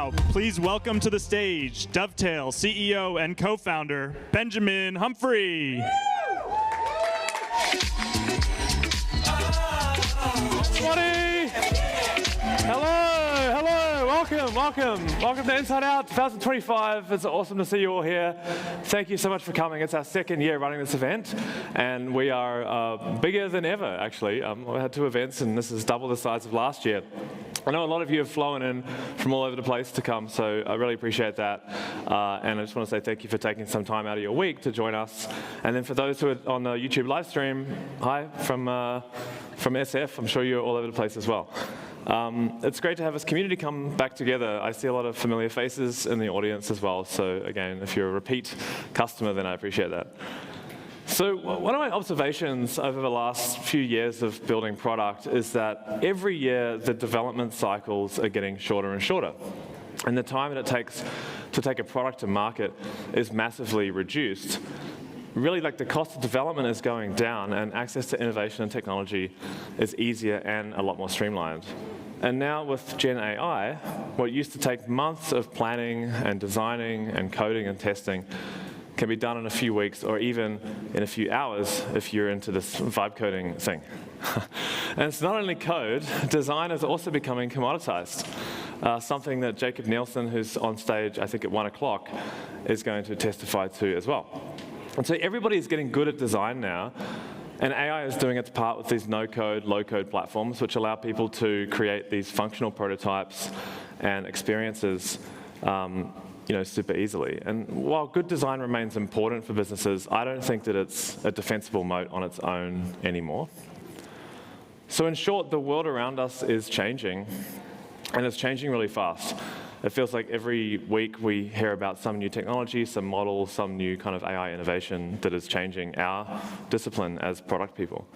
now, please welcome to the stage Dovetail CEO and co-founder, Benjamin Humphrey. Everybody! Hello, welcome to Inside Out 2025. It's awesome to see you all here. Thank you so much for coming. It's our second year running this event, and we are bigger than ever, actually. We had 2 events, and this is double the size of last year. I know a lot of you have flown in from all over the place to come, so I really appreciate that. And I just want to say thank you for taking some time out of your week to join us. And then for those who are on the YouTube live stream, hi from SF. I'm sure you're all over the place as well. It's great to have this community come back together. I see a lot of familiar faces in the audience as well. So again, if you're a repeat customer, then I appreciate that. So one of my observations over the last few years of building product is that every year the development cycles are getting shorter and shorter. And the time that it takes to take a product to market is massively reduced. Really, like, the cost of development is going down, and access to innovation and technology is easier and a lot more streamlined. And now with Gen AI, what used to take months of planning and designing and coding and testing can be done in a few weeks or even in a few hours if you're into this vibe coding thing. And it's not only code, design is also becoming commoditized. Something that Jacob Nielsen, who's on stage, I think at 1 o'clock, is going to testify to as well. And so everybody is getting good at design now, and AI is doing its part with these no-code, low-code platforms, which allow people to create these functional prototypes and experiences super easily. And while good design remains important for businesses, I don't think that it's a defensible moat on its own anymore. So in short, the world around us is changing, and it's changing really fast. It feels like every week we hear about some new technology, some model, some new kind of AI innovation that is changing our discipline as product people.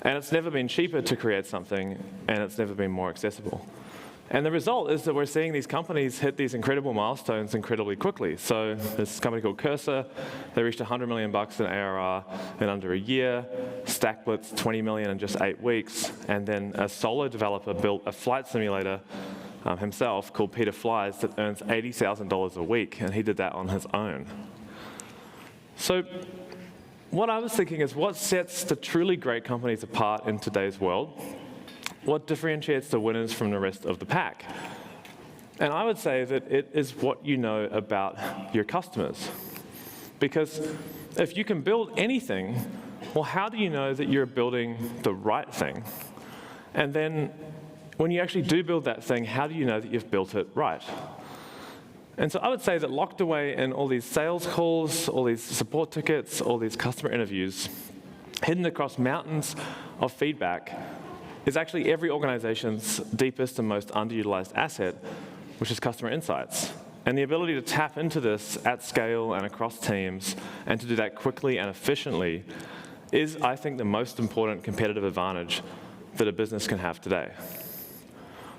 And it's never been cheaper to create something, and it's never been more accessible. And the result is that we're seeing these companies hit these incredible milestones incredibly quickly. So this company called Cursor, they reached $100 million in ARR in under a year. StackBlitz, 20 million in just 8 weeks. And then a solo developer built a flight simulator himself called Peter Flies that earns $80,000 a week, and he did that on his own. So what I was thinking is, what sets the truly great companies apart in today's world? What differentiates the winners from the rest of the pack? And I would say that it is what you know about your customers. Because if you can build anything, well, how do you know that you're building the right thing? And then when you actually do build that thing, how do you know that you've built it right? And so I would say that locked away in all these sales calls, all these support tickets, all these customer interviews, hidden across mountains of feedback, is actually every organization's deepest and most underutilized asset, which is customer insights. And the ability to tap into this at scale and across teams, and to do that quickly and efficiently, is, I think, the most important competitive advantage that a business can have today.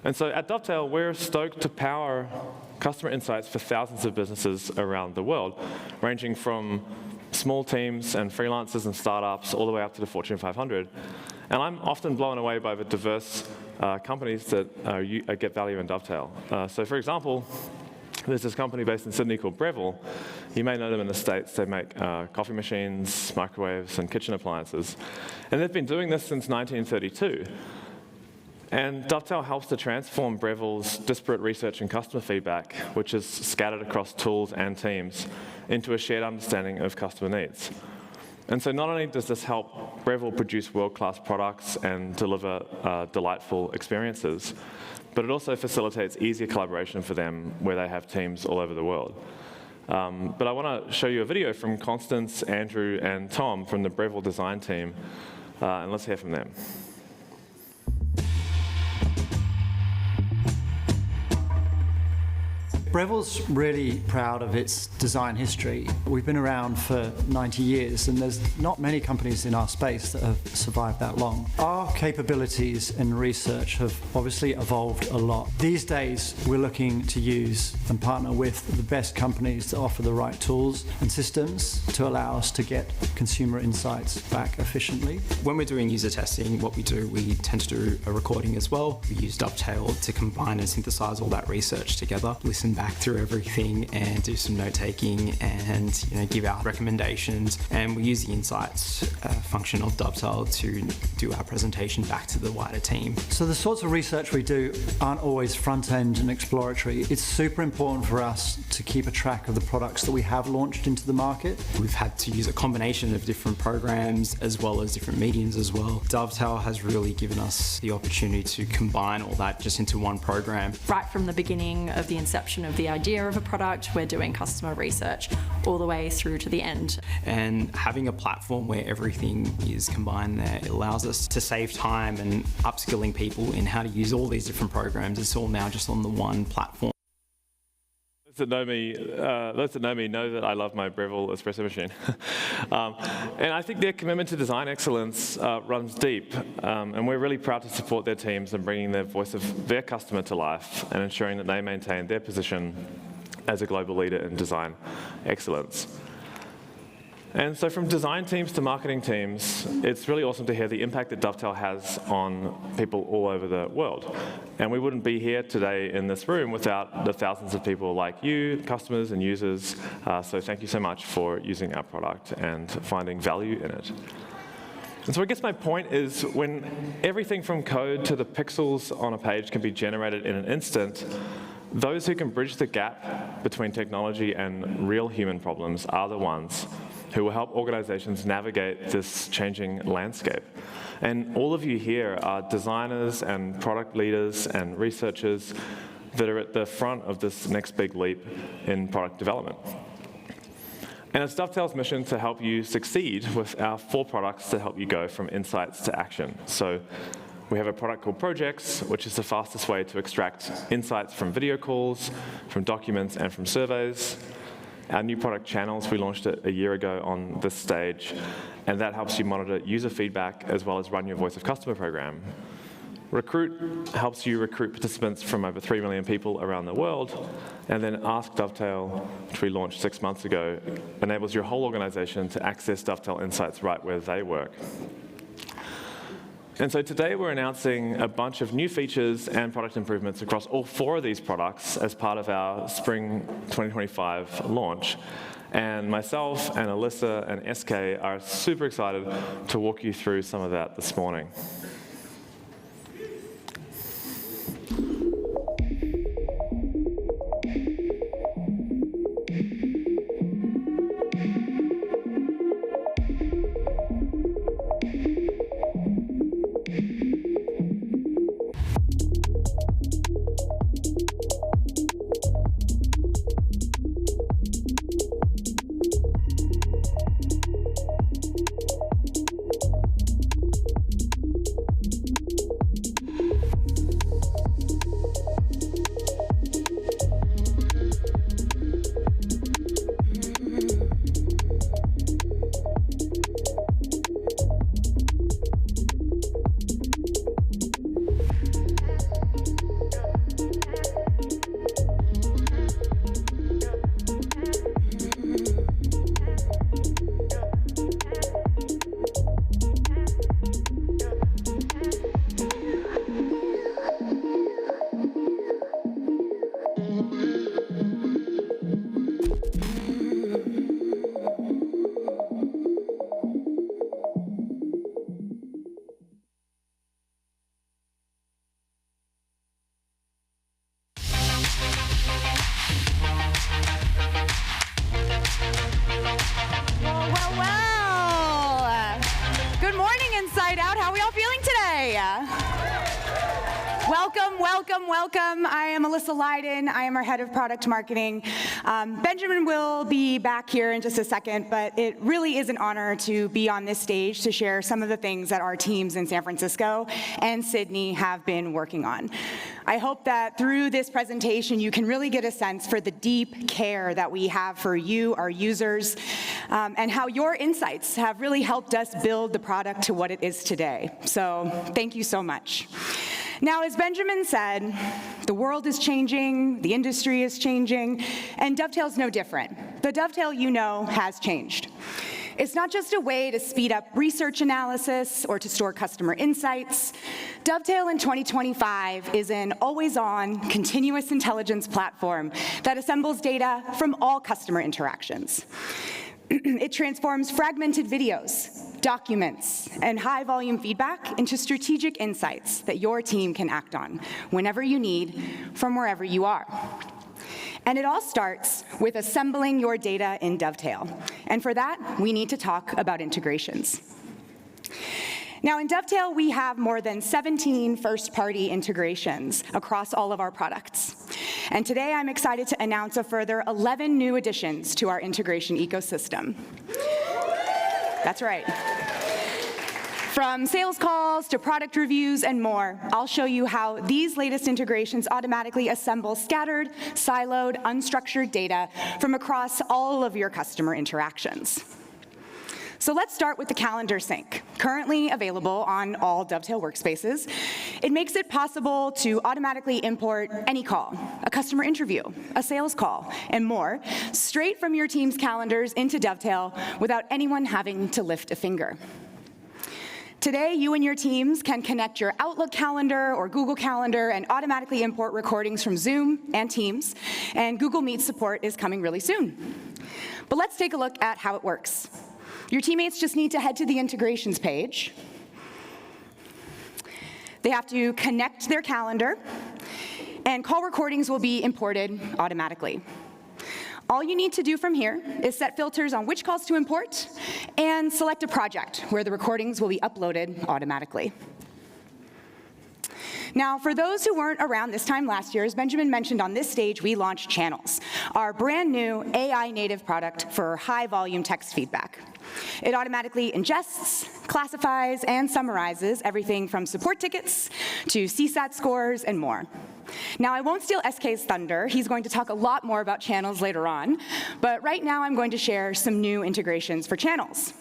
And so at Dovetail, we're stoked to power customer insights for thousands of businesses around the world, ranging from small teams and freelancers and startups all the way up to the Fortune 500. And I'm often blown away by the diverse companies that get value in Dovetail. So for example, there's this company based in Sydney called Breville. You may know them in the States. They make coffee machines, microwaves, and kitchen appliances. And they've been doing this since 1932. And Dovetail helps to transform Breville's disparate research and customer feedback, which is scattered across tools and teams, into a shared understanding of customer needs. And so not only does this help Breville produce world-class products and deliver delightful experiences, but it also facilitates easier collaboration for them where they have teams all over the world. But I want to show you a video from Constance, Andrew, and Tom from the Breville design team, and let's hear from them. Breville's really proud of its design history. We've been around for 90 years, and there's not many companies in our space that have survived that long. Our capabilities in research have obviously evolved a lot. These days, we're looking to use and partner with the best companies that offer the right tools and systems to allow us to get consumer insights back efficiently. When we're doing user testing, what we do, we tend to do a recording as well. We use Dovetail to combine and synthesize all that research together, listen back through everything and do some note taking and give our recommendations. And we use the insights function of Dovetail to do our presentation back to the wider team. So the sorts of research we do aren't always front-end and exploratory. It's super important for us to keep a track of the products that we have launched into the market. We've had to use a combination of different programs as well as different mediums as well. Dovetail has really given us the opportunity to combine all that just into one program. Right from the beginning of the inception of the idea of a product, we're doing customer research all the way through to the end. And having a platform where everything is combined there, it allows us to save time and upskilling people in how to use all these different programs. It's all now just on the one platform. Those that know me know that I love my Breville espresso machine. And I think their commitment to design excellence runs deep. And we're really proud to support their teams in bringing the voice of their customer to life and ensuring that they maintain their position as a global leader in design excellence. And so from design teams to marketing teams, it's really awesome to hear the impact that Dovetail has on people all over the world. And we wouldn't be here today in this room without the thousands of people like you, customers and users. So thank you so much for using our product and finding value in it. And so I guess my point is when everything from code to the pixels on a page can be generated in an instant, those who can bridge the gap between technology and real human problems are the ones who will help organizations navigate this changing landscape. And all of you here are designers and product leaders and researchers that are at the front of this next big leap in product development. And it's Dovetail's mission to help you succeed with our 4 products to help you go from insights to action. So we have a product called Projects, which is the fastest way to extract insights from video calls, from documents, and from surveys. Our new product Channels, we launched it a year ago on this stage, and that helps you monitor user feedback as well as run your Voice of Customer program. Recruit helps you recruit participants from over 3 million people around the world, and then Ask Dovetail, which we launched 6 months ago, enables your whole organization to access Dovetail insights right where they work. And so today we're announcing a bunch of new features and product improvements across all 4 of these products as part of our Spring 2025 launch. And myself and Alyssa and SK are super excited to walk you through some of that this morning. Welcome. I am Alyssa Leiden. I am our head of product marketing. Benjamin will be back here in just a second, but it really is an honor to be on this stage to share some of the things that our teams in San Francisco and Sydney have been working on. I hope that through this presentation, you can really get a sense for the deep care that we have for you, our users, and how your insights have really helped us build the product to what it is today. So thank you so much. Now, as Benjamin said, the world is changing, the industry is changing, and Dovetail's no different. The Dovetail you know has changed. It's not just a way to speed up research analysis or to store customer insights. Dovetail in 2025 is an always-on, continuous intelligence platform that assembles data from all customer interactions. It transforms fragmented videos, documents, and high-volume feedback into strategic insights that your team can act on whenever you need, from wherever you are. And it all starts with assembling your data in Dovetail. And for that, we need to talk about integrations. Now, in Dovetail, we have more than 17 first-party integrations across all of our products. And today, I'm excited to announce a further 11 new additions to our integration ecosystem. That's right. From sales calls to product reviews and more, I'll show you how these latest integrations automatically assemble scattered, siloed, unstructured data from across all of your customer interactions. So let's start with the calendar sync, currently available on all Dovetail workspaces. It makes it possible to automatically import any call, a customer interview, a sales call, and more, straight from your team's calendars into Dovetail without anyone having to lift a finger. Today, you and your teams can connect your Outlook calendar or Google Calendar and automatically import recordings from Zoom and Teams, and Google Meet support is coming really soon. But let's take a look at how it works. Your teammates just need to head to the integrations page. They have to connect their calendar, and call recordings will be imported automatically. All you need to do from here is set filters on which calls to import and select a project where the recordings will be uploaded automatically. Now, for those who weren't around this time last year, as Benjamin mentioned on this stage, we launched Channels, our brand new AI-native product for high-volume text feedback. It automatically ingests, classifies, and summarizes everything from support tickets to CSAT scores and more. Now, I won't steal SK's thunder. He's going to talk a lot more about Channels later on, but right now I'm going to share some new integrations for Channels.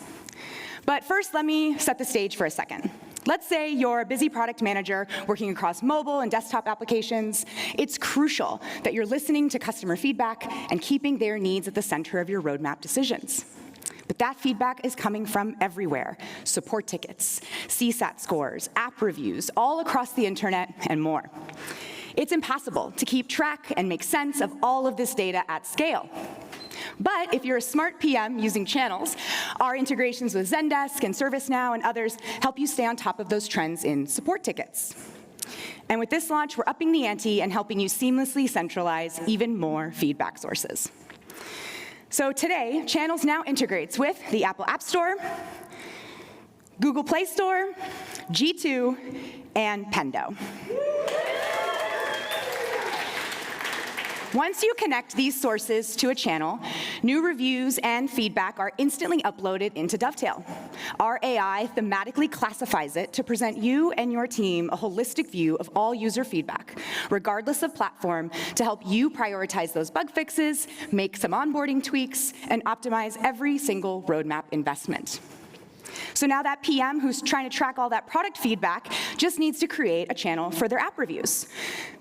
But first, let me set the stage for a second. Let's say you're a busy product manager working across mobile and desktop applications. It's crucial that you're listening to customer feedback and keeping their needs at the center of your roadmap decisions. But that feedback is coming from everywhere: support tickets, CSAT scores, app reviews, all across the internet, and more. It's impossible to keep track and make sense of all of this data at scale. But if you're a smart PM using Channels, our integrations with Zendesk and ServiceNow and others help you stay on top of those trends in support tickets. And with this launch, we're upping the ante and helping you seamlessly centralize even more feedback sources. So today, Channels now integrates with the Apple App Store, Google Play Store, G2, and Pendo. Once you connect these sources to a channel, new reviews and feedback are instantly uploaded into Dovetail. Our AI thematically classifies it to present you and your team a holistic view of all user feedback, regardless of platform, to help you prioritize those bug fixes, make some onboarding tweaks, and optimize every single roadmap investment. So now that PM who's trying to track all that product feedback just needs to create a channel for their app reviews.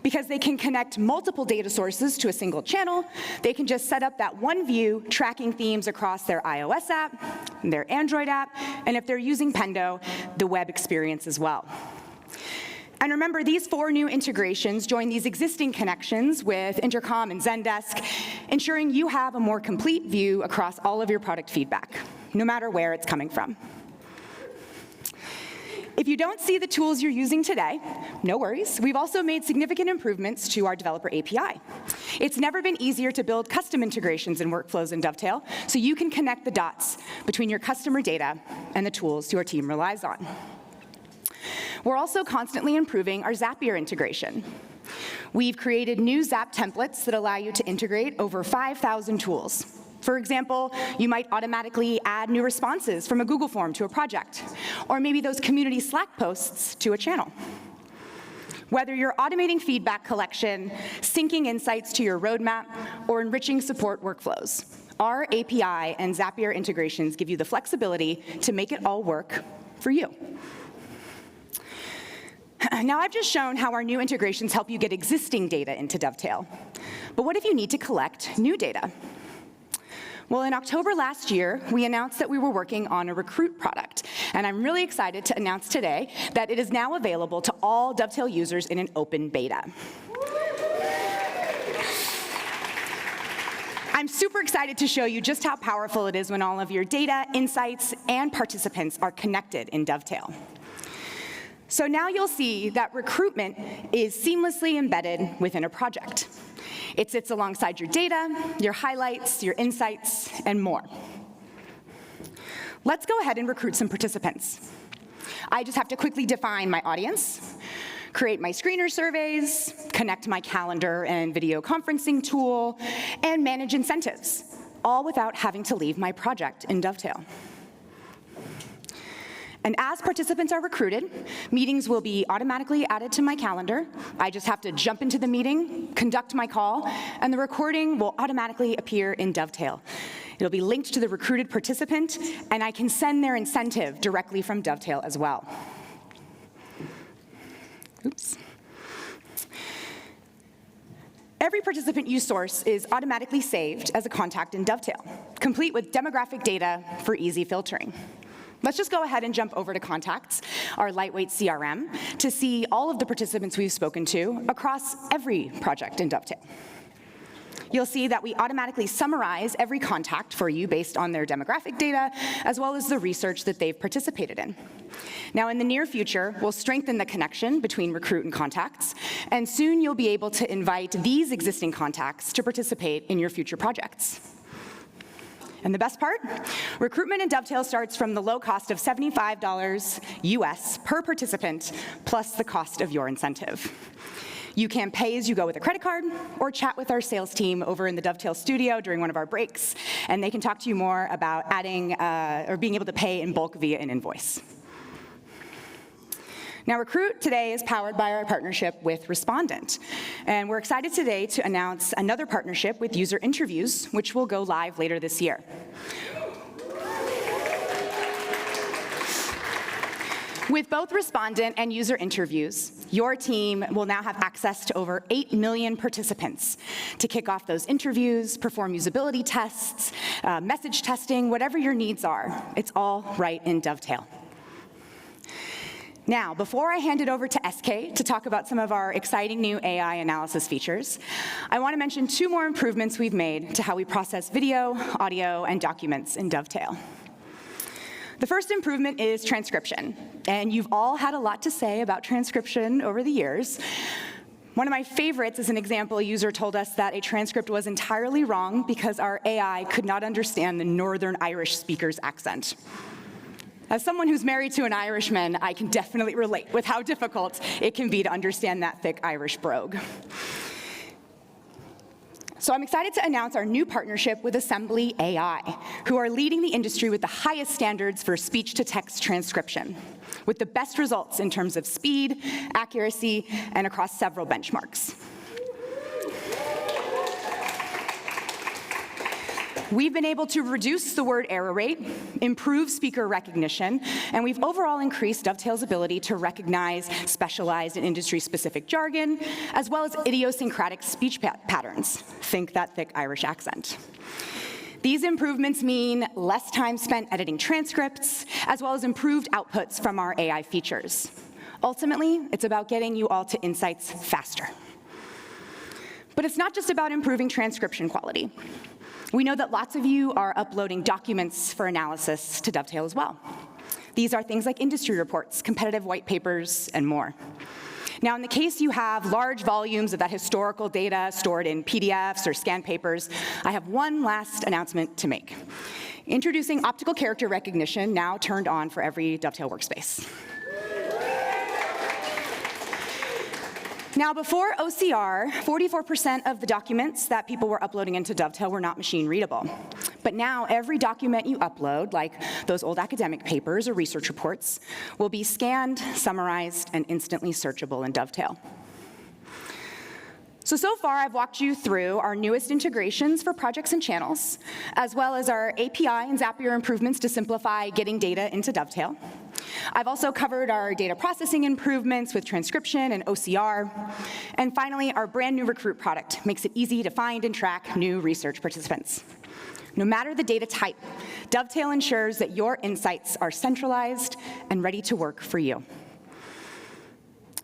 Because they can connect multiple data sources to a single channel, they can just set up that one view tracking themes across their iOS app, their Android app, and if they're using Pendo, the web experience as well. And remember, these 4 new integrations join these existing connections with Intercom and Zendesk, ensuring you have a more complete view across all of your product feedback, no matter where it's coming from. If you don't see the tools you're using today, no worries. We've also made significant improvements to our developer API. It's never been easier to build custom integrations and workflows in Dovetail, so you can connect the dots between your customer data and the tools your team relies on. We're also constantly improving our Zapier integration. We've created new Zap templates that allow you to integrate over 5,000 tools. For example, you might automatically add new responses from a Google form to a project, or maybe those community Slack posts to a channel. Whether you're automating feedback collection, syncing insights to your roadmap, or enriching support workflows, our API and Zapier integrations give you the flexibility to make it all work for you. Now, I've just shown how our new integrations help you get existing data into Dovetail. But what if you need to collect new data? Well, in October last year, we announced that we were working on a Recruit product, and I'm really excited to announce today that it is now available to all Dovetail users in an open beta. I'm super excited to show you just how powerful it is when all of your data, insights, and participants are connected in Dovetail. So now you'll see that recruitment is seamlessly embedded within a project. It sits alongside your data, your highlights, your insights, and more. Let's go ahead and recruit some participants. I just have to quickly define my audience, create my screener surveys, connect my calendar and video conferencing tool, and manage incentives, all without having to leave my project in Dovetail. And as participants are recruited, meetings will be automatically added to my calendar. I just have to jump into the meeting, conduct my call, and the recording will automatically appear in Dovetail. It'll be linked to the recruited participant, and I can send their incentive directly from Dovetail as well. Oops. Every participant you source is automatically saved as a contact in Dovetail, complete with demographic data for easy filtering. Let's just go ahead and jump over to Contacts, our lightweight CRM, to see all of the participants we've spoken to across every project in Dovetail. You'll see that we automatically summarize every contact for you based on their demographic data, as well as the research that they've participated in. Now, in the near future, we'll strengthen the connection between Recruit and Contacts, and soon you'll be able to invite these existing contacts to participate in your future projects. And the best part? Recruitment in Dovetail starts from the low cost of $75 US per participant, plus the cost of your incentive. You can pay as you go with a credit card, or chat with our sales team over in the Dovetail studio during one of our breaks, and they can talk to you more about adding or being able to pay in bulk via an invoice. Now, Recruit today is powered by our partnership with Respondent, and we're excited today to announce another partnership with User Interviews, which will go live later this year. With both Respondent and User Interviews, your team will now have access to over 8 million participants to kick off those interviews, perform usability tests, message testing, whatever your needs are. It's all right in Dovetail. Now, before I hand it over to SK to talk about some of our exciting new AI analysis features, I want to mention 2 more improvements we've made to how we process video, audio, and documents in Dovetail. The first improvement is transcription, and you've all had a lot to say about transcription over the years. One of my favorites is an example. A user told us that a transcript was entirely wrong because our AI could not understand the Northern Irish speaker's accent. As someone who's married to an Irishman, I can definitely relate with how difficult it can be to understand that thick Irish brogue. So I'm excited to announce our new partnership with Assembly AI, who are leading the industry with the highest standards for speech-to-text transcription, with the best results in terms of speed, accuracy, and across several benchmarks. We've been able to reduce the word error rate, improve speaker recognition, and we've overall increased Dovetail's ability to recognize specialized and industry-specific jargon, as well as idiosyncratic speech patterns. Think that thick Irish accent. These improvements mean less time spent editing transcripts, as well as improved outputs from our AI features. Ultimately, it's about getting you all to insights faster. But it's not just about improving transcription quality. We know that lots of you are uploading documents for analysis to Dovetail as well. These are things like industry reports, competitive white papers, and more. Now, in the case you have large volumes of that historical data stored in PDFs or scanned papers, I have one last announcement to make. Introducing optical character recognition, now turned on for every Dovetail workspace. Now, before OCR, 44% of the documents that people were uploading into Dovetail were not machine readable. But now, every document you upload, like those old academic papers or research reports, will be scanned, summarized, and instantly searchable in Dovetail. So far, I've walked you through our newest integrations for projects and channels, as well as our API and Zapier improvements to simplify getting data into Dovetail. I've also covered our data processing improvements with transcription and OCR. And finally, our brand new Recruit product makes it easy to find and track new research participants. No matter the data type, Dovetail ensures that your insights are centralized and ready to work for you.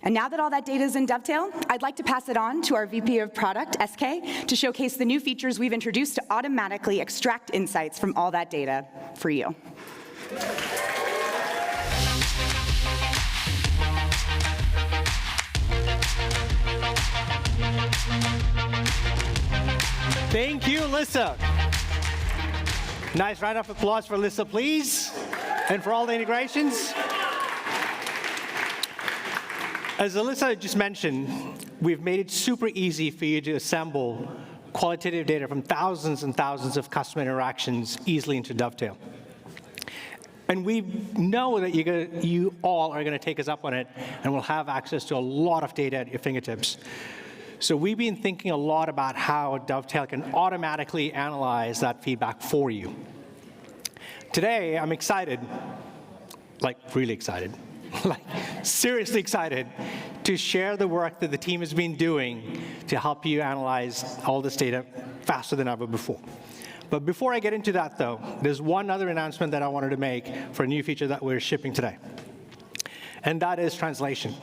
And now that all that data is in Dovetail, I'd like to pass it on to our VP of Product, SK, to showcase the new features we've introduced to automatically extract insights from all that data for you. Thank you, Alyssa. Nice round of applause for Alyssa, please, and for all the integrations. As Alyssa just mentioned, we've made it super easy for you to assemble qualitative data from thousands and thousands of customer interactions easily into Dovetail. And we know that you all are going to take us up on it, and will have access to a lot of data at your fingertips. So we've been thinking a lot about how Dovetail can automatically analyze that feedback for you. Today, I'm excited, like really excited, like seriously excited to share the work that the team has been doing to help you analyze all this data faster than ever before. But before I get into that, though, there's one other announcement that I wanted to make for a new feature that we're shipping today, and that is translation.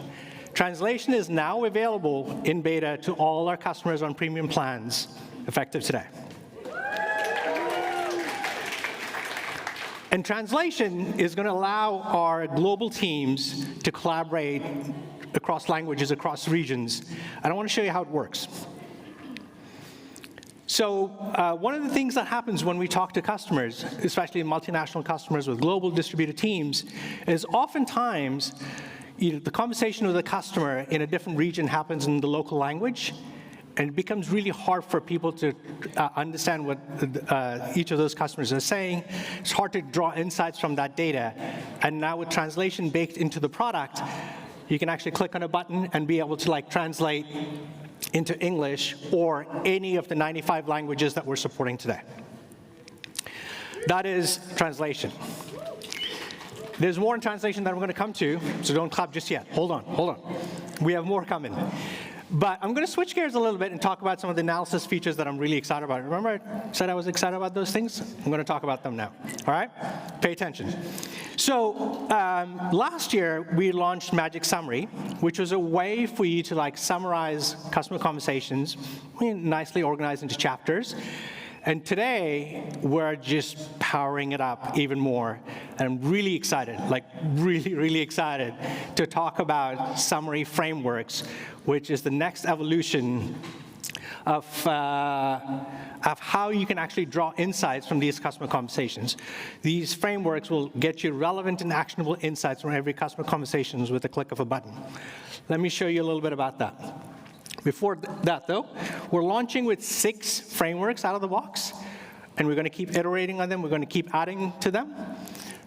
Translation is now available in beta to all our customers on premium plans, effective today. And translation is going to allow our global teams to collaborate across languages, across regions. And I want to show you how it works. So one of the things that happens when we talk to customers, especially multinational customers with global distributed teams, is oftentimes the conversation with the customer in a different region happens in the local language, and it becomes really hard for people to understand what each of those customers are saying. It's hard to draw insights from that data. And now with translation baked into the product, you can actually click on a button and be able to translate into English or any of the 95 languages that we're supporting today. That is translation. There's more in translation that I'm going to come to, so don't clap just yet. Hold on. We have more coming. But I'm going to switch gears a little bit and talk about some of the analysis features that I'm really excited about. Remember I said I was excited about those things? I'm going to talk about them now. All right? Pay attention. So last year, we launched Magic Summary, which was a way for you to summarize customer conversations, nicely organized into chapters. And today, we're just powering it up even more. And I'm really excited, really excited to talk about summary frameworks, which is the next evolution of how you can actually draw insights from these customer conversations. These frameworks will get you relevant and actionable insights from every customer conversations with a click of a button. Let me show you a little bit about that. Before that, though, we're launching with 6 frameworks out of the box, and we're going to keep iterating on them. We're going to keep adding to them.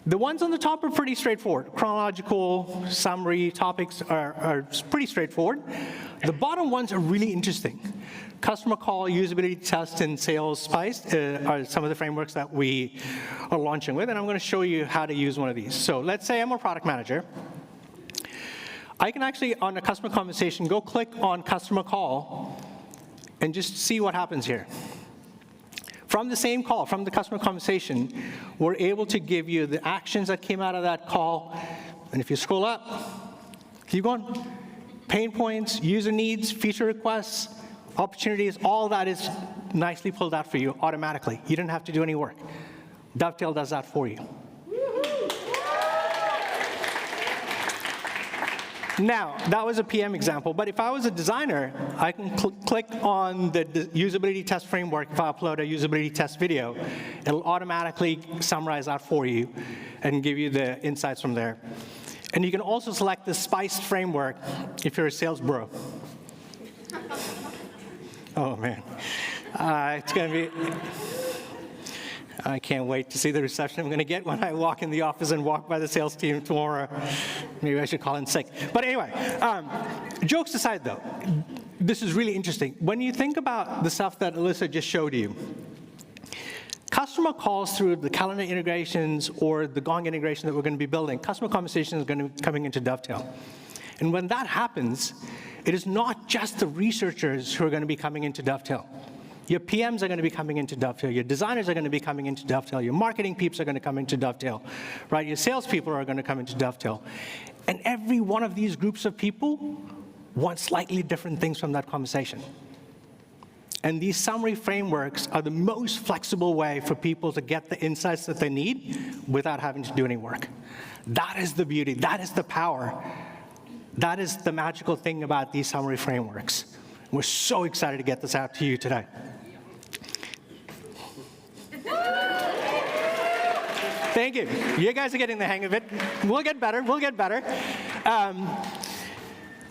The ones on the top are pretty straightforward. Chronological, summary, topics are pretty straightforward. The bottom ones are really interesting. Customer call, usability test, and sales spice are some of the frameworks that we are launching with, and I'm going to show you how to use one of these. So let's say I'm a product manager. I can actually, on a customer conversation, go click on customer call and just see what happens here. From the same call, from the customer conversation, we're able to give you the actions that came out of that call. And if you scroll up, keep going, pain points, user needs, feature requests, opportunities, all that is nicely pulled out for you automatically. You don't have to do any work. Dovetail does that for you. Now, that was a PM example, but if I was a designer, I can click on the usability test framework. If I upload a usability test video, it'll automatically summarize that for you and give you the insights from there. And you can also select the SPICE framework if you're a sales bro. It's going to be, I can't wait to see the reception I'm going to get when I walk in the office and walk by the sales team tomorrow. Maybe I should call in sick. But anyway, jokes aside though, this is really interesting. When you think about the stuff that Alyssa just showed you, customer calls through the calendar integrations or the Gong integration that we're going to be building, customer conversations are going to be coming into Dovetail. And when that happens, it is not just the researchers who are going to be coming into Dovetail. Your PMs are going to be coming into Dovetail. Your designers are going to be coming into Dovetail. Your marketing peeps are going to come into Dovetail, right? Your salespeople are going to come into Dovetail. And every one of these groups of people want slightly different things from that conversation. And these summary frameworks are the most flexible way for people to get the insights that they need without having to do any work. That is the beauty. That is the power. That is the magical thing about these summary frameworks. We're so excited to get this out to you today. Thank you. You guys are getting the hang of it. We'll get better. We'll get better.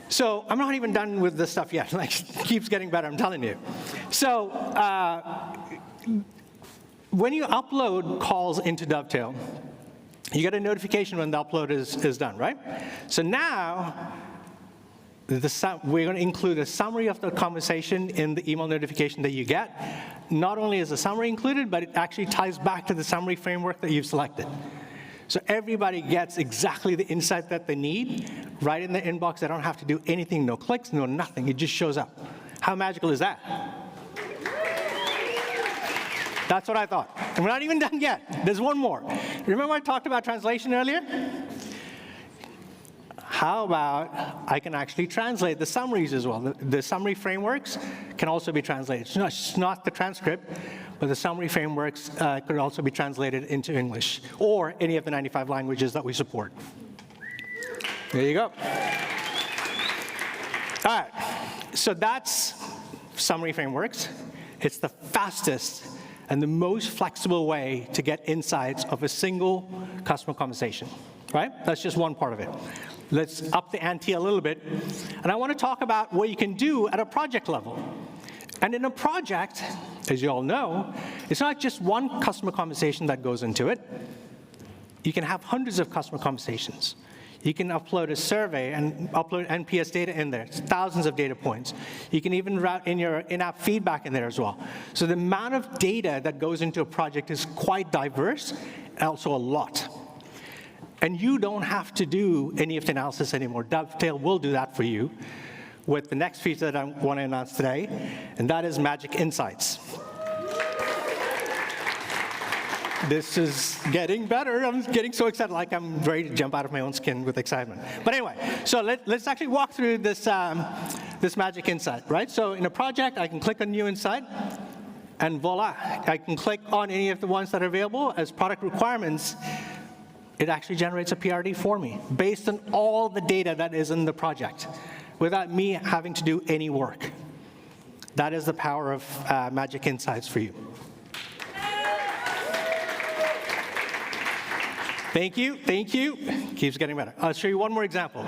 So I'm not even done with this stuff yet. Like, it keeps getting better, I'm telling you. So when you upload calls into Dovetail, you get a notification when the upload is done, right? So now, we're going to include a summary of the conversation in the email notification that you get. Not only is the summary included, but it actually ties back to the summary framework that you've selected. So everybody gets exactly the insight that they need right in their inbox. They don't have to do anything, no clicks, no nothing. It just shows up. How magical is that? That's what I thought. And we're not even done yet. There's one more. Remember I talked about translation earlier? How about I can actually translate the summaries as well? The summary frameworks can also be translated. It's not the transcript, but the summary frameworks could also be translated into English or any of the 95 languages that we support. There you go. All right, so that's summary frameworks. It's the fastest and the most flexible way to get insights of a single customer conversation, right? That's just one part of it. Let's up the ante a little bit. And I want to talk about what you can do at a project level. And in a project, as you all know, it's not just one customer conversation that goes into it. You can have hundreds of customer conversations. You can upload a survey and upload NPS data in there. It's thousands of data points. You can even route in your in-app feedback in there as well. So the amount of data that goes into a project is quite diverse, and also a lot. And you don't have to do any of the analysis anymore. Dovetail will do that for you with the next feature that I want to announce today, and that is Magic Insights. This is getting better. I'm getting so excited, like I'm ready to jump out of my own skin with excitement. But anyway, so let's actually walk through this, this Magic Insight, right? So in a project, I can click on New Insight, and voila. I can click on any of the ones that are available as product requirements. It actually generates a PRD for me based on all the data that is in the project without me having to do any work. That is the power of Magic Insights for you. Thank you, thank you. Keeps getting better. I'll show you one more example.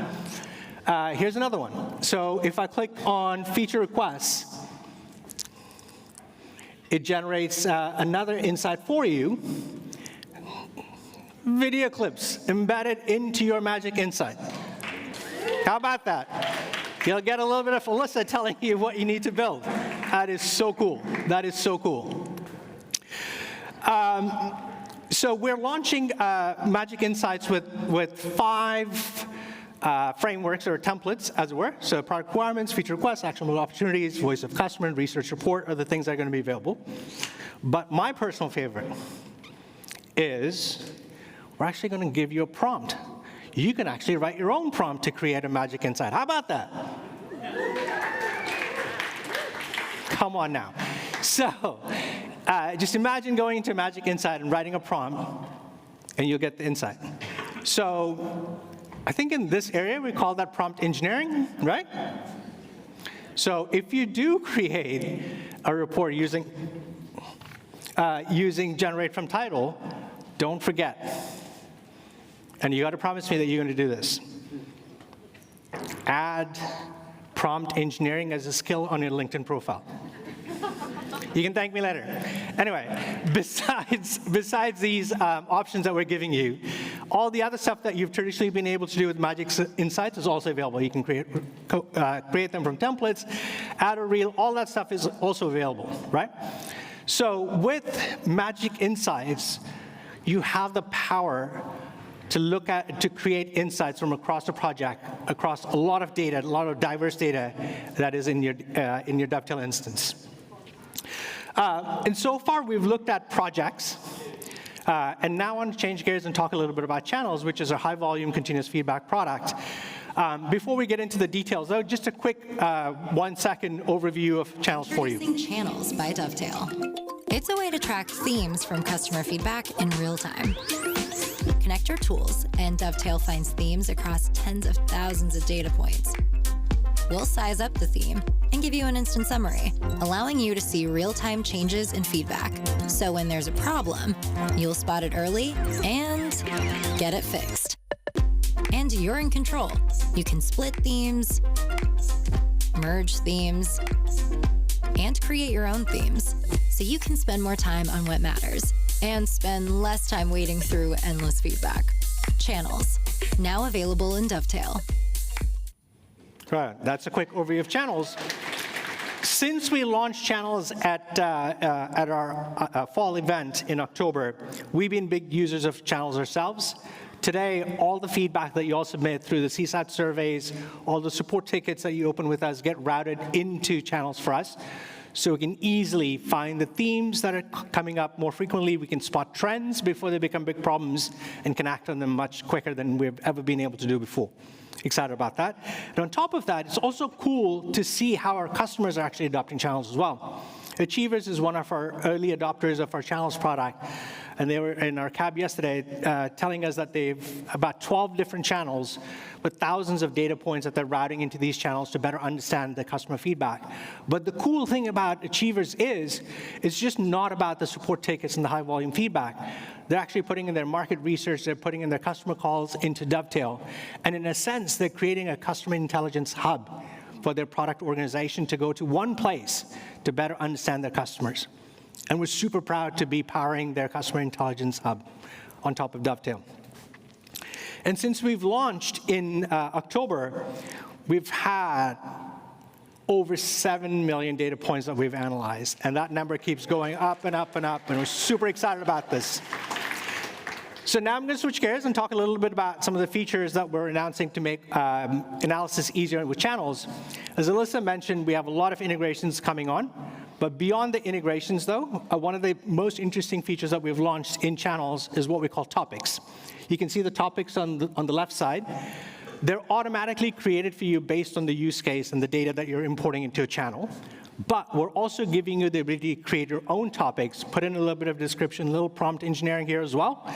Here's another one. So if I click on feature requests, it generates another insight for you. Video clips embedded into your Magic Insight. How about that? You'll get a little bit of Alyssa telling you what you need to build. That is so cool. That is so cool. So we're launching Magic Insights with 5 frameworks or templates, as it were. So product requirements, feature requests, actionable opportunities, voice of customer, and research report are the things that are going to be available. But my personal favorite is we're actually going to give you a prompt. You can actually write your own prompt to create a Magic Insight. How about that? Come on now. So just imagine going into Magic Insight and writing a prompt, and you'll get the insight. So I think in this area, we call that prompt engineering, right? So if you do create a report using generate from title, don't forget. And you got to promise me that you're going to do this. Add prompt engineering as a skill on your LinkedIn profile. You can thank me later. Anyway, besides these options that we're giving you, all the other stuff that you've traditionally been able to do with Magic Insights is also available. You can create them from templates, add a reel, all that stuff is also available, right? So with Magic Insights, you have the power to create insights from across the project, across a lot of data, a lot of diverse data that is in your Dovetail instance. And so far, we've looked at projects. And now I want to change gears and talk a little bit about channels, which is a high-volume continuous feedback product. Before we get into the details, though, just a quick 1-second overview of channels for you. Introducing Channels by Dovetail. It's a way to track themes from customer feedback in real time. Connect your tools, and Dovetail finds themes across tens of thousands of data points. We'll size up the theme and give you an instant summary, allowing you to see real-time changes in feedback. So when there's a problem, you'll spot it early and get it fixed. And you're in control. You can split themes, merge themes, and create your own themes, so you can spend more time on what matters and spend less time wading through endless feedback. Channels, now available in Dovetail. Right, that's a quick overview of channels. Since we launched channels at our fall event in October, we've been big users of channels ourselves. Today, all the feedback that you all submit through the CSAT surveys, all the support tickets that you open with us get routed into channels for us. So we can easily find the themes that are coming up more frequently. We can spot trends before they become big problems and can act on them much quicker than we've ever been able to do before. Excited about that. And on top of that, it's also cool to see how our customers are actually adopting channels as well. Achievers is one of our early adopters of our channels product. And they were in our cab yesterday telling us that they've about 12 different channels with thousands of data points that they're routing into these channels to better understand the customer feedback. But the cool thing about Achievers is it's just not about the support tickets and the high volume feedback. They're actually putting in their market research, they're putting in their customer calls into Dovetail. And in a sense, they're creating a customer intelligence hub for their product organization to go to one place to better understand their customers. And we're super proud to be powering their customer intelligence hub on top of Dovetail. And since we've launched in October, we've had over 7 million data points that we've analyzed. And that number keeps going up and up and up. And we're super excited about this. So now I'm going to switch gears and talk a little bit about some of the features that we're announcing to make analysis easier with channels. As Alyssa mentioned, we have a lot of integrations coming on. But beyond the integrations, though, one of the most interesting features that we've launched in channels is what we call topics. You can see the topics on the left side. They're automatically created for you based on the use case and the data that you're importing into a channel. But we're also giving you the ability to create your own topics, put in a little bit of description, a little prompt engineering here as well.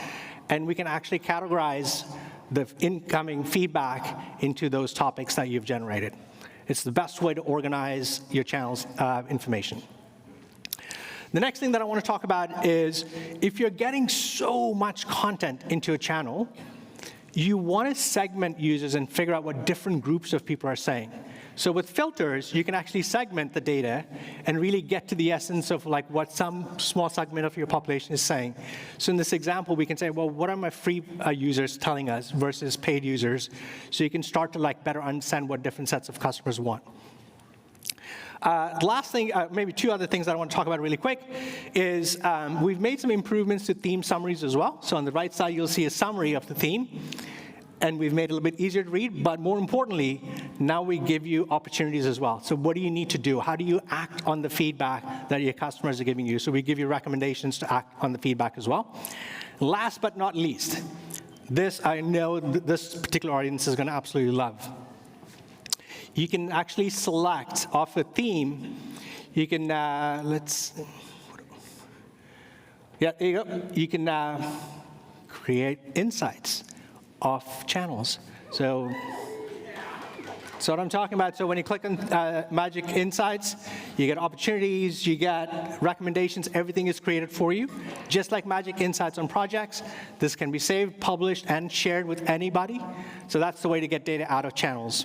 And we can actually categorize the incoming feedback into those topics that you've generated. It's the best way to organize your channel's information. The next thing that I want to talk about is if you're getting so much content into a channel, you want to segment users and figure out what different groups of people are saying. So with filters, you can actually segment the data and really get to the essence of like what some small segment of your population is saying. So in this example, we can say, well, what are my free users telling us versus paid users? So you can start to like better understand what different sets of customers want. The last thing, maybe two other things that I want to talk about really quick is we've made some improvements to theme summaries as well. So on the right side, you'll see a summary of the theme. And we've made it a little bit easier to read, but more importantly, now we give you opportunities as well. So what do you need to do? How do you act on the feedback that your customers are giving you? So we give you recommendations to act on the feedback as well. Last but not least, this I know this particular audience is going to absolutely love. You can actually select off a theme. You can, there you go. You can create insights off channels. So what I'm talking about, so when you click on Magic Insights, you get opportunities, you get recommendations, everything is created for you. Just like Magic Insights on projects, this can be saved, published, and shared with anybody. So that's the way to get data out of channels.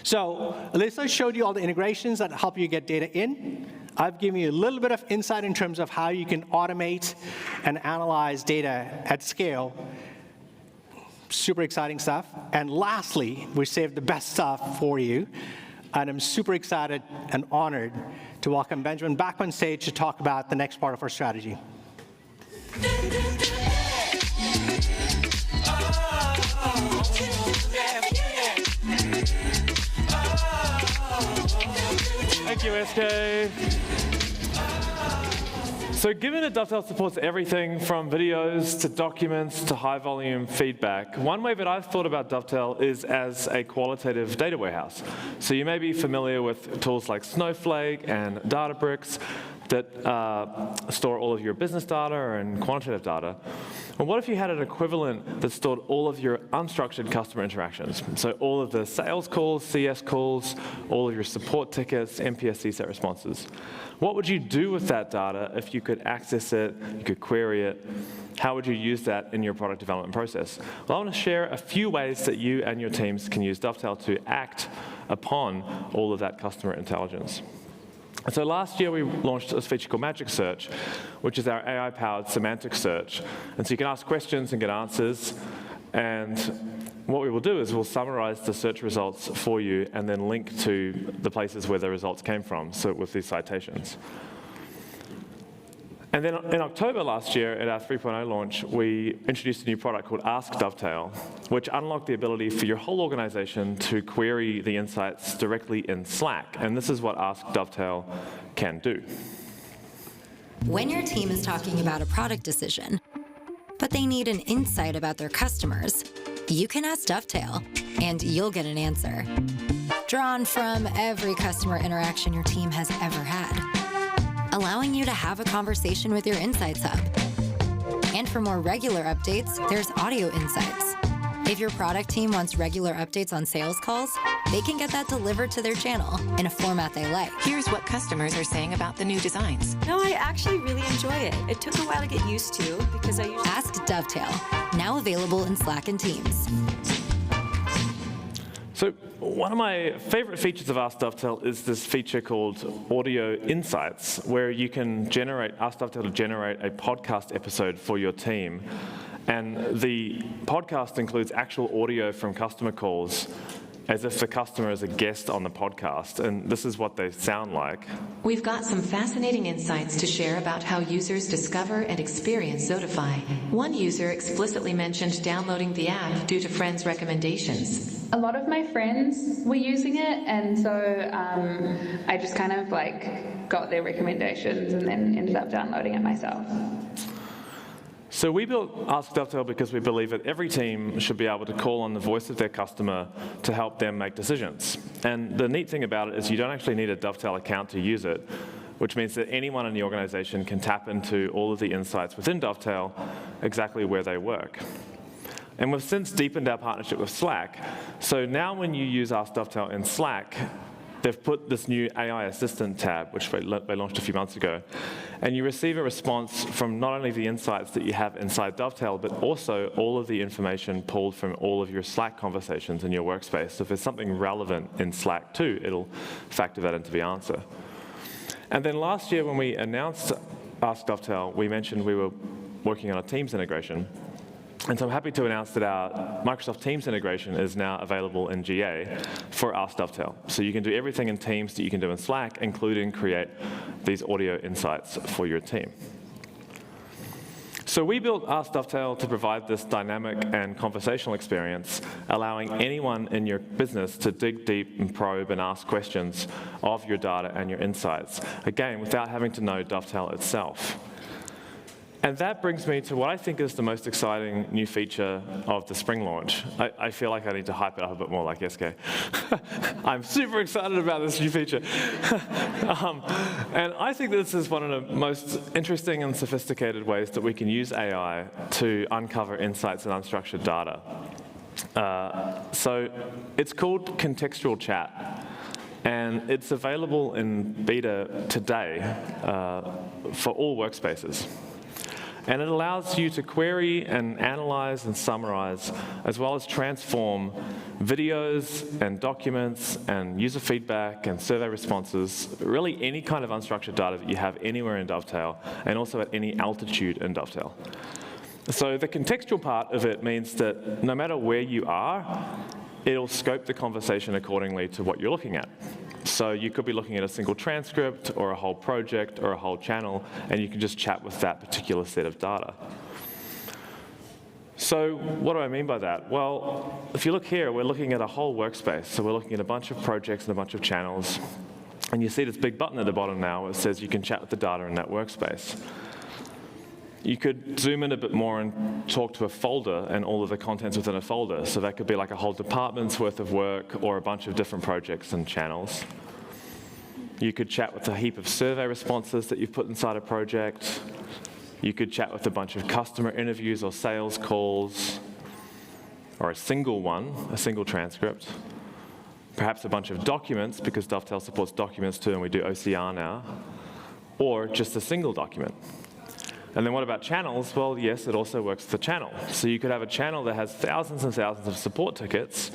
So Alyssa showed you all the integrations that help you get data in. I've given you a little bit of insight in terms of how you can automate and analyze data at scale. Super exciting stuff. And lastly, we saved the best stuff for you. And I'm super excited and honored to welcome Benjamin back on stage to talk about the next part of our strategy. Thank you, SK. So given that Dovetail supports everything from videos to documents to high-volume feedback, one way that I've thought about Dovetail is as a qualitative data warehouse. So you may be familiar with tools like Snowflake and Databricks that store all of your business data and quantitative data. And what if you had an equivalent that stored all of your unstructured customer interactions? So all of the sales calls, CS calls, all of your support tickets, NPS CSAT responses. What would you do with that data if you could access it, you could query it? How would you use that in your product development process? Well, I want to share a few ways that you and your teams can use Dovetail to act upon all of that customer intelligence. So last year, we launched this feature called Magic Search, which is our AI-powered semantic search. And so you can ask questions and get answers. And what we will do is we'll summarize the search results for you and then link to the places where the results came from, so with these citations. And then in October last year, at our 3.0 launch, we introduced a new product called Ask Dovetail, which unlocked the ability for your whole organization to query the insights directly in Slack. And this is what Ask Dovetail can do. When your team is talking about a product decision, but they need an insight about their customers, you can ask Dovetail, and you'll get an answer, drawn from every customer interaction your team has ever had, allowing you to have a conversation with your Insights Hub. And for more regular updates, there's Audio Insights. If your product team wants regular updates on sales calls, they can get that delivered to their channel in a format they like. Here's what customers are saying about the new designs. No, I actually really enjoy it. It took a while to get used to because I usually... Ask Dovetail, now available in Slack and Teams. So one of my favorite features of Ask Dovetail is this feature called Audio Insights, where you can ask Dovetail to generate a podcast episode for your team. And the podcast includes actual audio from customer calls as if the customer is a guest on the podcast. And this is what they sound like. We've got some fascinating insights to share about how users discover and experience Zotify. One user explicitly mentioned downloading the app due to friends' recommendations. A lot of my friends were using it, and so I just kind of got their recommendations and then ended up downloading it myself. So we built Ask Dovetail because we believe that every team should be able to call on the voice of their customer to help them make decisions. And the neat thing about it is you don't actually need a Dovetail account to use it, which means that anyone in the organization can tap into all of the insights within Dovetail exactly where they work. And we've since deepened our partnership with Slack. So now when you use Ask Dovetail in Slack, they've put this new AI Assistant tab, which they launched a few months ago. And you receive a response from not only the insights that you have inside Dovetail, but also all of the information pulled from all of your Slack conversations in your workspace. So if there's something relevant in Slack too, it'll factor that into the answer. And then last year when we announced Ask Dovetail, we mentioned we were working on a Teams integration. And so I'm happy to announce that our Microsoft Teams integration is now available in GA for Ask Dovetail. So you can do everything in Teams that you can do in Slack, including create these audio insights for your team. So we built Ask Dovetail to provide this dynamic and conversational experience, allowing anyone in your business to dig deep and probe and ask questions of your data and your insights, again, without having to know Dovetail itself. And that brings me to what I think is the most exciting new feature of the spring launch. I feel like I need to hype it up a bit more like SK. I'm super excited about this new feature. And I think this is one of the most interesting and sophisticated ways that we can use AI to uncover insights and unstructured data. So it's called Contextual Chat. And it's available in beta today for all workspaces. And it allows you to query and analyze and summarize, as well as transform videos and documents and user feedback and survey responses, really any kind of unstructured data that you have anywhere in Dovetail, and also at any altitude in Dovetail. So the contextual part of it means that no matter where you are, it'll scope the conversation accordingly to what you're looking at. So you could be looking at a single transcript or a whole project or a whole channel, and you can just chat with that particular set of data. So what do I mean by that? Well, if you look here, we're looking at a whole workspace. So we're looking at a bunch of projects and a bunch of channels. And you see this big button at the bottom now that says you can chat with the data in that workspace. You could zoom in a bit more and talk to a folder and all of the contents within a folder. So that could be like a whole department's worth of work or a bunch of different projects and channels. You could chat with a heap of survey responses that you've put inside a project. You could chat with a bunch of customer interviews or sales calls, or a single one, a single transcript. Perhaps a bunch of documents, because Dovetail supports documents too, and we do OCR now, or just a single document. And then what about channels? Well, yes, it also works with the channel. So you could have a channel that has thousands and thousands of support tickets.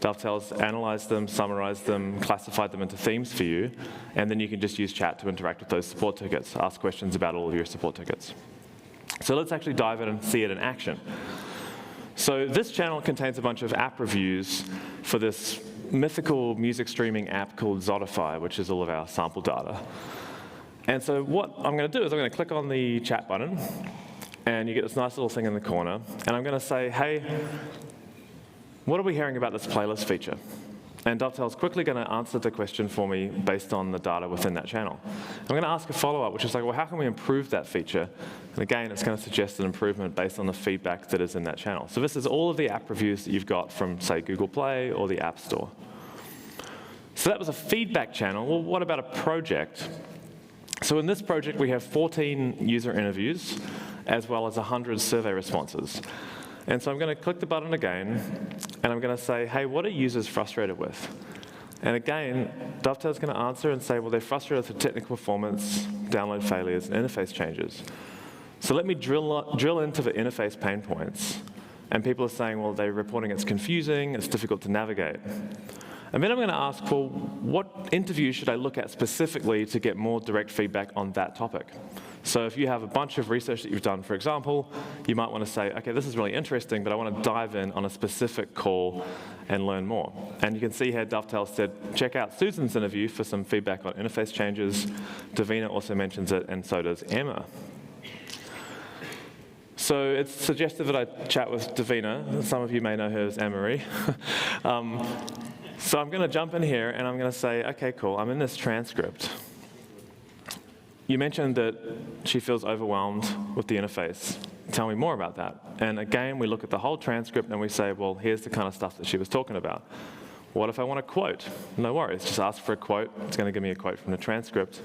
Dovetail's analyzed them, summarized them, classified them into themes for you, and then you can just use chat to interact with those support tickets, ask questions about all of your support tickets. So let's actually dive in and see it in action. So this channel contains a bunch of app reviews for this mythical music streaming app called Zotify, which is all of our sample data. And so what I'm going to do is I'm going to click on the chat button, and you get this nice little thing in the corner, and I'm going to say, hey, what are we hearing about this playlist feature? And Dovetail's quickly going to answer the question for me based on the data within that channel. I'm going to ask a follow-up, which is like, well, how can we improve that feature? And again, it's going to suggest an improvement based on the feedback that is in that channel. So this is all of the app reviews that you've got from, say, Google Play or the App Store. So that was a feedback channel. Well, what about a project? So in this project, we have 14 user interviews, as well as 100 survey responses. And so I'm going to click the button again, and I'm going to say, hey, what are users frustrated with? And again, Dovetail's going to answer and say, well, they're frustrated with technical performance, download failures, and interface changes. So let me drill into the interface pain points. And people are saying, well, they're reporting it's confusing, it's difficult to navigate. And then I'm going to ask, well, what interviews should I look at specifically to get more direct feedback on that topic? So if you have a bunch of research that you've done, for example, you might want to say, okay, this is really interesting, but I want to dive in on a specific call and learn more. And you can see here, Dovetail said, check out Susan's interview for some feedback on interface changes. Davina also mentions it, and so does Emma. So it's suggested that I chat with Davina. Some of you may know her as Anne-Marie. So I'm going to jump in here, and I'm going to say, okay, cool, I'm in this transcript. You mentioned that she feels overwhelmed with the interface. Tell me more about that. And again, we look at the whole transcript, and we say, well, here's the kind of stuff that she was talking about. What if I want a quote? No worries, just ask for a quote. It's going to give me a quote from the transcript.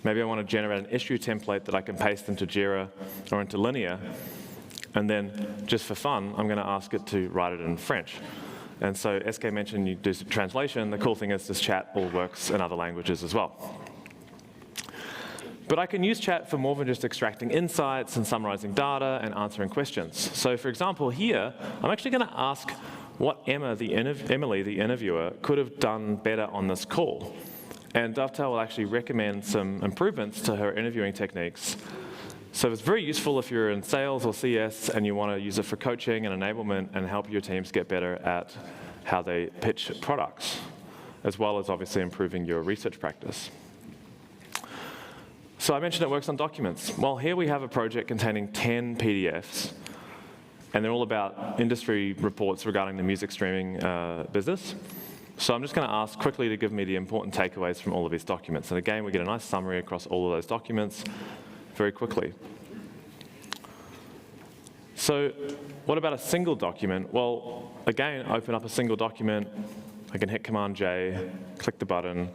Maybe I want to generate an issue template that I can paste into Jira or into Linear. And then, just for fun, I'm going to ask it to write it in French. And so SK mentioned you do some translation. The cool thing is this chat all works in other languages as well. But I can use chat for more than just extracting insights and summarizing data and answering questions. So for example, here, I'm actually going to ask what Emily, the interviewer, could have done better on this call. And Dovetail will actually recommend some improvements to her interviewing techniques. So it's very useful if you're in sales or CS and you want to use it for coaching and enablement and help your teams get better at how they pitch products, as well as obviously improving your research practice. So I mentioned it works on documents. Well, here we have a project containing 10 PDFs, and they're all about industry reports regarding the music streaming business. So I'm just going to ask quickly to give me the important takeaways from all of these documents. And again, we get a nice summary across all of those documents very quickly. So what about a single document? Well, again, open up a single document. I can hit Command-J, click the button,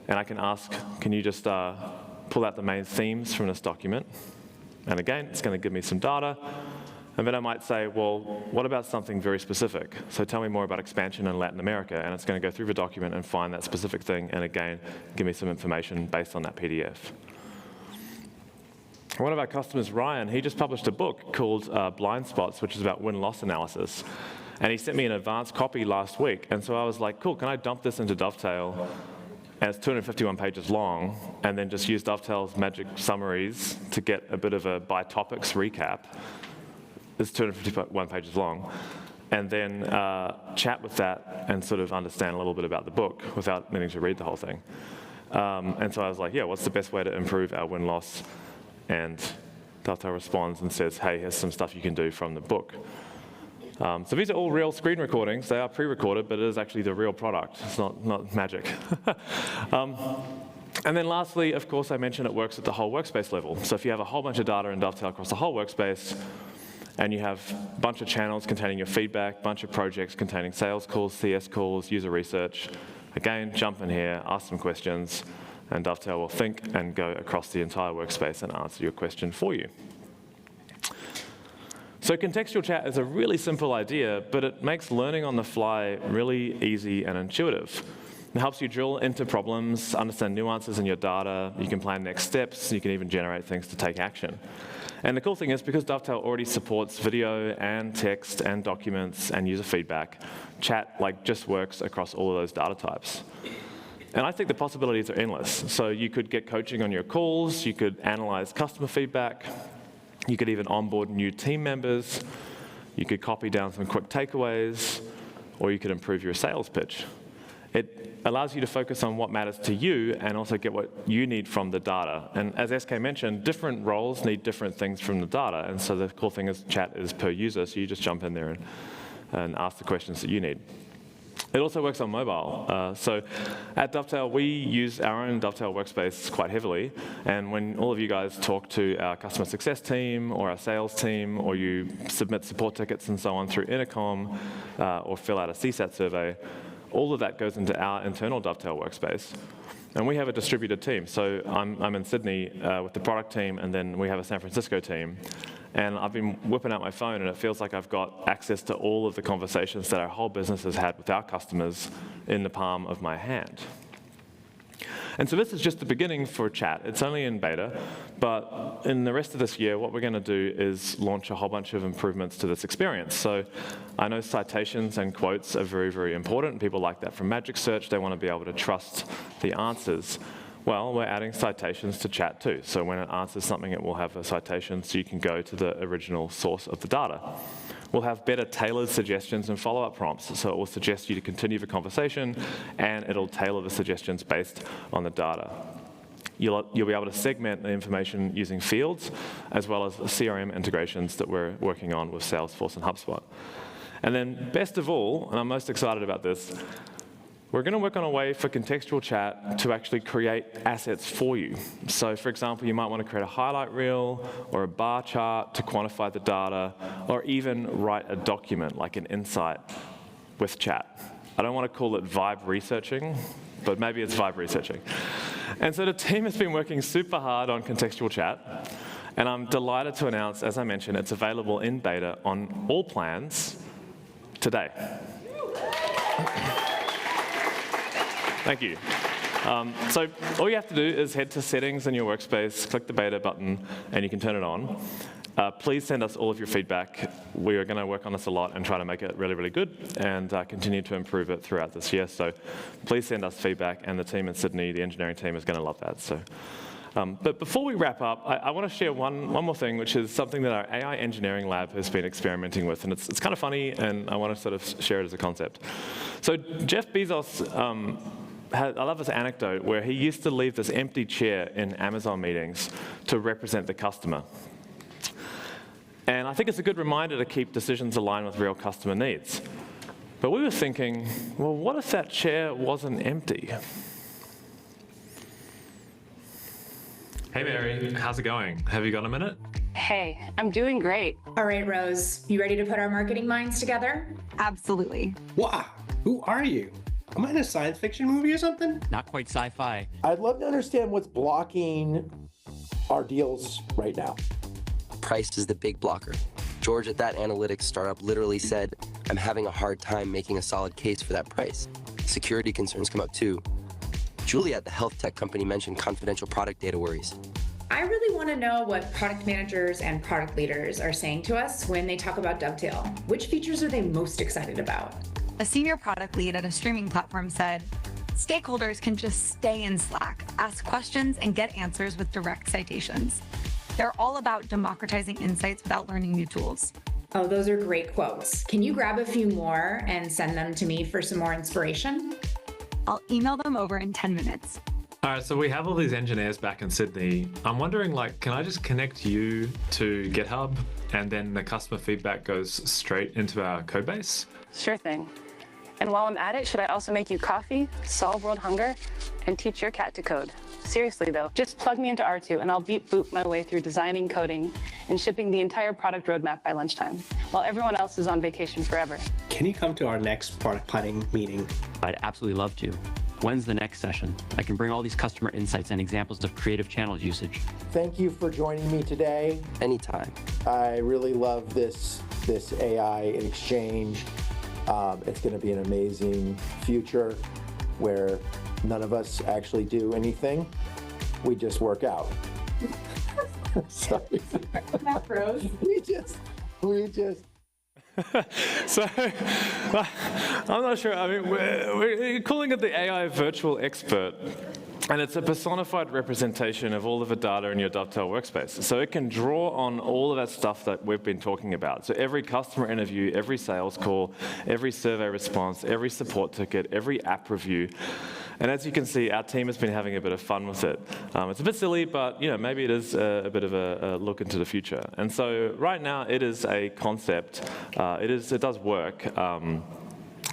and I can ask, can you just pull out the main themes from this document? And again, it's going to give me some data. And then I might say, well, what about something very specific? So tell me more about expansion in Latin America. And it's going to go through the document and find that specific thing, and again, give me some information based on that PDF. One of our customers, Ryan, he just published a book called Blind Spots, which is about win-loss analysis. And he sent me an advanced copy last week. And so I was like, cool, can I dump this into Dovetail? And it's 251 pages long, and then just use Dovetail's magic summaries to get a bit of a by topics recap. It's 251 pages long. And then chat with that and sort of understand a little bit about the book without needing to read the whole thing. And so I was like, yeah, what's the best way to improve our win-loss? And Dovetail responds and says, hey, here's some stuff you can do from the book. So these are all real screen recordings. They are pre-recorded, but it is actually the real product. It's not magic. And then lastly, of course, I mentioned it works at the whole workspace level. So if you have a whole bunch of data in Dovetail across the whole workspace, and you have a bunch of channels containing your feedback, bunch of projects containing sales calls, CS calls, user research, again, jump in here, ask some questions, and Dovetail will think and go across the entire workspace and answer your question for you. So contextual chat is a really simple idea, but it makes learning on the fly really easy and intuitive. It helps you drill into problems, understand nuances in your data, you can plan next steps, you can even generate things to take action. And the cool thing is, because Dovetail already supports video and text and documents and user feedback, chat just works across all of those data types. And I think the possibilities are endless. So you could get coaching on your calls, you could analyze customer feedback, you could even onboard new team members, you could copy down some quick takeaways, or you could improve your sales pitch. It allows you to focus on what matters to you and also get what you need from the data. And as SK mentioned, different roles need different things from the data. And so the cool thing is chat is per user, so you just jump in there and ask the questions that you need. It also works on mobile. So at Dovetail, we use our own Dovetail workspace quite heavily. And when all of you guys talk to our customer success team or our sales team, or you submit support tickets and so on through Intercom, or fill out a CSAT survey, all of that goes into our internal Dovetail workspace. And we have a distributed team. So I'm in Sydney with the product team, and then we have a San Francisco team. And I've been whipping out my phone, and it feels like I've got access to all of the conversations that our whole business has had with our customers in the palm of my hand. And so this is just the beginning for chat. It's only in beta, but in the rest of this year, what we're going to do is launch a whole bunch of improvements to this experience. So I know citations and quotes are very, very important. People like that from Magic Search. They want to be able to trust the answers. Well, we're adding citations to chat too. So when it answers something, it will have a citation so you can go to the original source of the data. We'll have better tailored suggestions and follow-up prompts. So it will suggest you to continue the conversation, and it'll tailor the suggestions based on the data. You'll be able to segment the information using fields, as well as CRM integrations that we're working on with Salesforce and HubSpot. And then best of all, and I'm most excited about this, we're going to work on a way for contextual chat to actually create assets for you. So for example, you might want to create a highlight reel or a bar chart to quantify the data, or even write a document like an insight with chat. I don't want to call it vibe researching, but maybe it's vibe researching. And so the team has been working super hard on contextual chat, and I'm delighted to announce, as I mentioned, it's available in beta on all plans today. Thank you. So all you have to do is head to settings in your workspace, click the beta button, and you can turn it on. Please send us all of your feedback. We are going to work on this a lot and try to make it really, really good, and continue to improve it throughout this year. So please send us feedback, and the team in Sydney, the engineering team, is going to love that. So, but before we wrap up, I want to share one more thing, which is something that our AI engineering lab has been experimenting with, and it's kind of funny, and I want to sort of share it as a concept. So Jeff Bezos, I love this anecdote where he used to leave this empty chair in Amazon meetings to represent the customer. And I think it's a good reminder to keep decisions aligned with real customer needs. But we were thinking, well, what if that chair wasn't empty? Hey Mary, how's it going? Have you got a minute? Hey, I'm doing great. All right, Rose, you ready to put our marketing minds together? Absolutely. Wow, who are you? Am I in a science fiction movie or something? Not quite sci-fi. I'd love to understand what's blocking our deals right now. Price is the big blocker. George at that analytics startup literally said, I'm having a hard time making a solid case for that price. Security concerns come up too. Julie at the health tech company mentioned confidential product data worries. I really want to know what product managers and product leaders are saying to us when they talk about Dovetail. Which features are they most excited about? A senior product lead at a streaming platform said, stakeholders can just stay in Slack, ask questions, and get answers with direct citations. They're all about democratizing insights without learning new tools. Oh, those are great quotes. Can you grab a few more and send them to me for some more inspiration? I'll email them over in 10 minutes. All right, so we have all these engineers back in Sydney. I'm wondering, can I just connect you to GitHub and then the customer feedback goes straight into our code base? Sure thing. And while I'm at it, should I also make you coffee, solve world hunger, and teach your cat to code? Seriously though, just plug me into R2 and I'll beep boop my way through designing, coding, and shipping the entire product roadmap by lunchtime, while everyone else is on vacation forever. Can you come to our next product planning meeting? I'd absolutely love to. When's the next session? I can bring all these customer insights and examples of creative channels usage. Thank you for joining me today. Anytime. I really love this AI exchange. It's going to be an amazing future where none of us actually do anything. We just work out. Sorry. Matt Rose. We just. So, I'm not sure. I mean, we're calling it the AI virtual expert. And it's a personified representation of all of the data in your Dovetail workspace. So it can draw on all of that stuff that we've been talking about. So every customer interview, every sales call, every survey response, every support ticket, every app review. And as you can see, our team has been having a bit of fun with it. It's a bit silly, but maybe it is a bit of a look into the future. And so right now, it is a concept. It does work.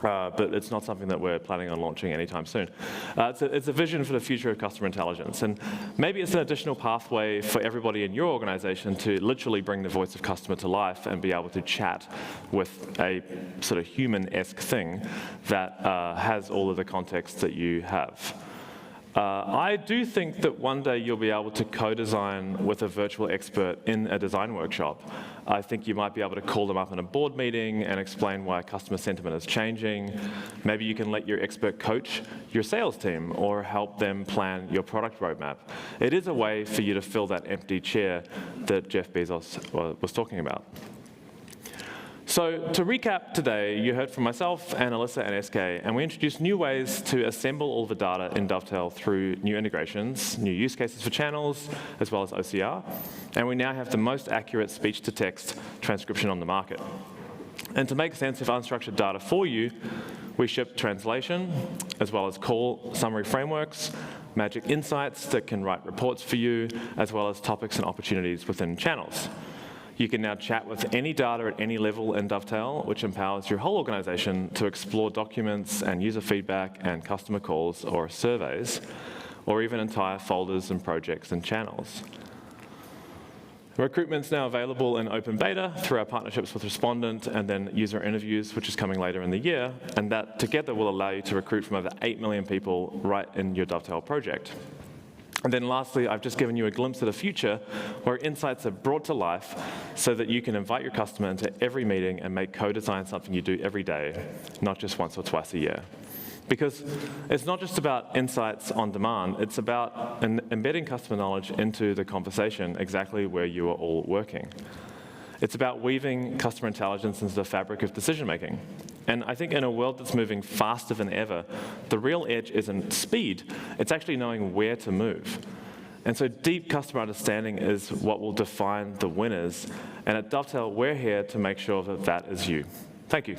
But it's not something that we're planning on launching anytime soon. It's a vision for the future of customer intelligence. And maybe it's an additional pathway for everybody in your organization to literally bring the voice of customer to life and be able to chat with a sort of human-esque thing that has all of the context that you have. I do think that one day you'll be able to co-design with a virtual expert in a design workshop. I think you might be able to call them up in a board meeting and explain why customer sentiment is changing. Maybe you can let your expert coach your sales team or help them plan your product roadmap. It is a way for you to fill that empty chair that Jeff Bezos was talking about. So to recap today, you heard from myself and Alyssa and SK, and we introduced new ways to assemble all the data in Dovetail through new integrations, new use cases for channels, as well as OCR. And we now have the most accurate speech-to-text transcription on the market. And to make sense of unstructured data for you, we ship translation, as well as call summary frameworks, magic insights that can write reports for you, as well as topics and opportunities within channels. You can now chat with any data at any level in Dovetail, which empowers your whole organization to explore documents and user feedback and customer calls or surveys, or even entire folders and projects and channels. Recruitment's now available in open beta through our partnerships with Respondent and then user interviews, which is coming later in the year, and that together will allow you to recruit from over 8 million people right in your Dovetail project. And then lastly, I've just given you a glimpse of the future where insights are brought to life so that you can invite your customer into every meeting and make co-design something you do every day, not just once or twice a year. Because it's not just about insights on demand, it's about embedding customer knowledge into the conversation exactly where you are all working. It's about weaving customer intelligence into the fabric of decision-making. And I think in a world that's moving faster than ever, the real edge isn't speed, it's actually knowing where to move. And so deep customer understanding is what will define the winners. And at Dovetail, we're here to make sure that that is you. Thank you.